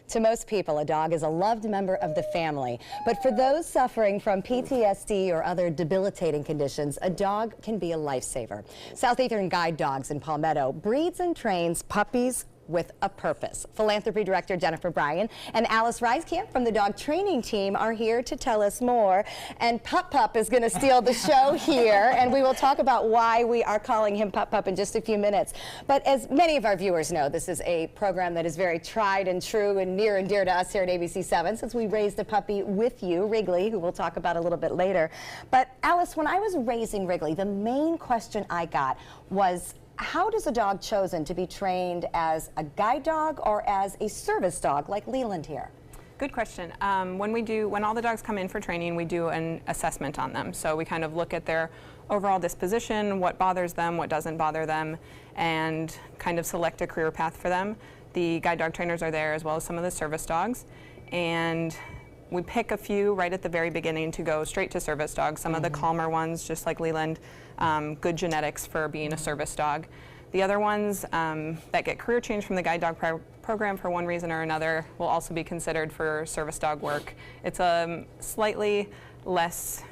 To most people, a dog is a loved member of the family. But for those suffering from PTSD or other debilitating conditions, a dog can be a lifesaver. Southeastern Guide Dogs in Palmetto breeds and trains puppies with a purpose. Philanthropy Director Jennifer Bryan and Alice Reiskamp from the dog training team are here to tell us more. And Pup Pup is going to steal the show here, and we will talk about why we are calling him Pup Pup in just a few minutes. But as many of our viewers know, this is a program that is very tried and true and near and dear to us here at ABC7, since we raised a puppy with you, Wrigley, who we'll talk about a little bit later. But Alice, when I was raising Wrigley, the main question I got was, how does a dog chosen to be trained as a guide dog or as a service dog like Leland here? Good question. When all the dogs come in for training, we do an assessment on them. So we kind of look at their overall disposition, what bothers them, what doesn't bother them, and kind of select a career path for them. The guide dog trainers are there as well as some of the service dogs. And we pick a few right at the very beginning to go straight to service dogs. Some of the calmer ones, just like Leland, good genetics for being a service dog. The other ones that get career change from the guide dog program for one reason or another will also be considered for service dog work. It's a slightly less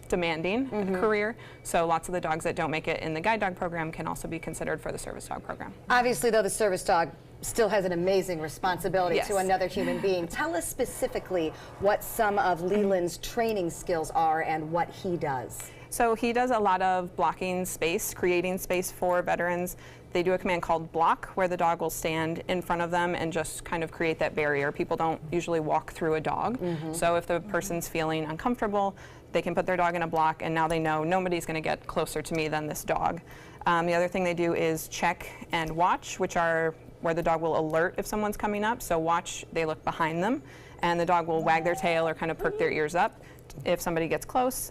demanding career, so lots of the dogs that don't make it in the guide dog program can also be considered for the service dog program. Obviously, though, the service dog still has an amazing responsibility Yes. to another human being. Tell us specifically what some of Leland's training skills are and what he does. So he does a lot of blocking space, creating space for veterans. They do a command called block, where the dog will stand in front of them and just kind of create that barrier. People don't usually walk through a dog. So if the person's feeling uncomfortable, they can put their dog in a block, and now they know nobody's going to get closer to me than this dog. The other thing they do is check and watch, which are where the dog will alert if someone's coming up. So watch, they look behind them, and the dog will wag their tail or kind of perk their ears up if somebody gets close.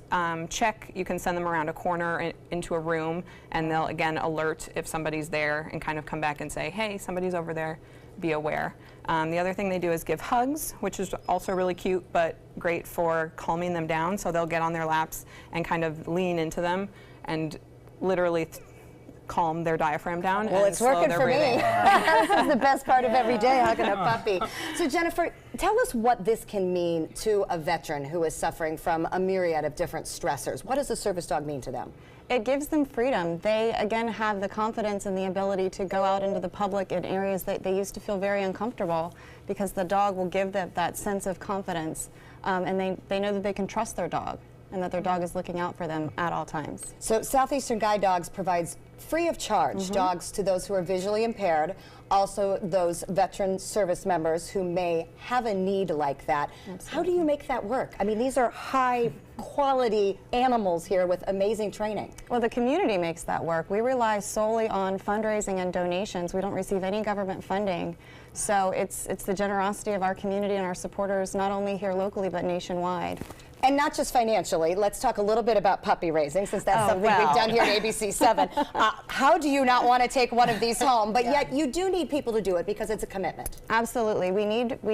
Check, you can send them around a corner into a room, and they'll again alert if somebody's there and kind of come back and say, hey, somebody's over there, be aware. The other thing they do is give hugs, which is also really cute but great for calming them down. So they'll get on their laps and kind of lean into them and literally calm their diaphragm down. Well, and it's working slow for their me. breathing. This is the best part of every day, hugging a puppy. So Jennifer, tell us what this can mean to a veteran who is suffering from a myriad of different stressors. What does a service dog mean to them? It gives them freedom. They, again, have the confidence and the ability to go out into the public in areas that they used to feel very uncomfortable, because the dog will give them that sense of confidence, and they know that they can trust their dog and that their dog is looking out for them at all times. So Southeastern Guide Dogs provides free of charge dogs to those who are visually impaired, also those veteran service members who may have a need like that. Absolutely. How do you make that work? I mean, these are high quality animals here with amazing training. Well, the community makes that work. We rely solely on fundraising and donations. We don't receive any government funding. So it's the generosity of our community and our supporters, not only here locally, but nationwide. And not just financially. Let's talk a little bit about puppy raising, since that's something we've done here at ABC7. How do you not want to take one of these home? But yet you do need people to do it because it's a commitment. Absolutely. We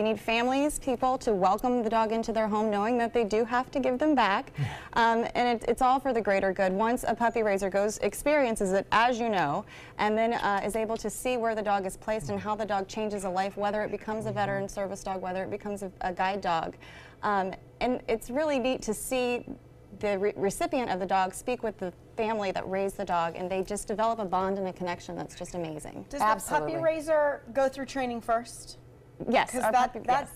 need families, people to welcome the dog into their home, knowing that they do have to give them back. And it's all for the greater good. Once a puppy raiser experiences it, as you know, and then is able to see where the dog is placed and how the dog changes a life, whether it becomes a veteran service dog, whether it becomes a guide dog. And it's really neat to see the recipient of the dog speak with the family that raised the dog, and they just develop a bond and a connection that's just amazing. Does the puppy raiser go through training first? Yes. Because that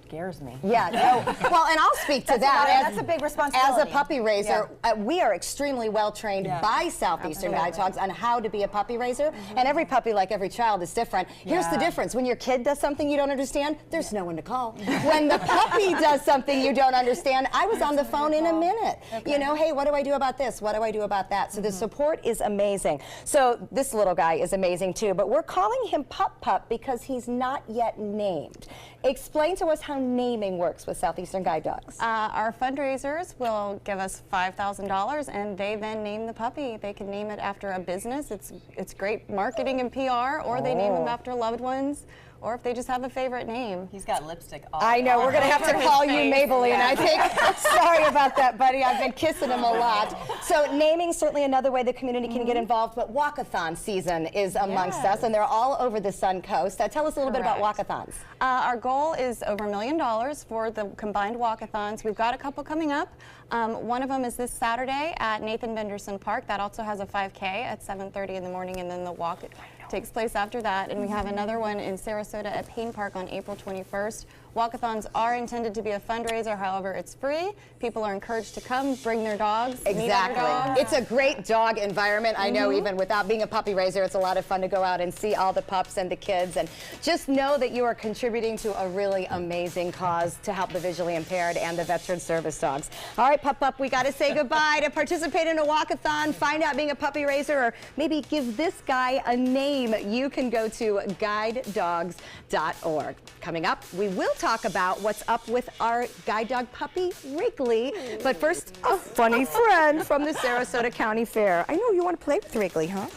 scares me. Yeah, no. Well, and I'll speak to that. That's a big responsibility. As a puppy raiser, we are extremely well trained by Southeastern Guide Dogs on how to be a puppy raiser. And every puppy, like every child, is different. Here's the difference. When your kid does something you don't understand, there's no one to call. When the puppy does something you don't understand, I was on the phone in a minute. You know, hey, what do I do about this? What do I do about that? So the support is amazing. So this little guy is amazing too, but we're calling him Pup Pup because he's not yet named. Explain to us how naming works with Southeastern Guide Dogs. Our fundraisers will give us $5,000, and they then name the puppy. They can name it after a business. It's great marketing and PR, or they name them after loved ones. or if they just have a favorite name. He's got lipstick all I know, we're going to have to over call his you face. Maybelline, I think. Sorry about that, buddy. I've been kissing him a lot. So naming certainly another way the community can get involved, but walkathon season is amongst us, and they're all over the Sun Coast. Tell us a little bit about walkathons. Our goal is over $1 million for the combined walkathons. We've got a couple coming up. One of them is this Saturday at Nathan Benderson Park. That also has a 5K at 7:30 in the morning, and then the walk takes place after that. And we have another one in Sarasota at Payne Park on April 21st. Walkathons are intended to be a fundraiser, however, it's free. People are encouraged to come, bring their dogs, meet other dogs. It's a great dog environment. I know even without being a puppy raiser, it's a lot of fun to go out and see all the pups and the kids. And just know that you are contributing to a really amazing cause to help the visually impaired and the veteran service dogs. All right, Pup, we got to say goodbye. To participate in a walkathon, find out being a puppy raiser, or maybe give this guy a name, you can go to guidedogs.org. Coming up, we will talk about what's up with our guide dog puppy, Wrigley. But first, a funny friend from the Sarasota County Fair. I know you want to play with Wrigley, huh?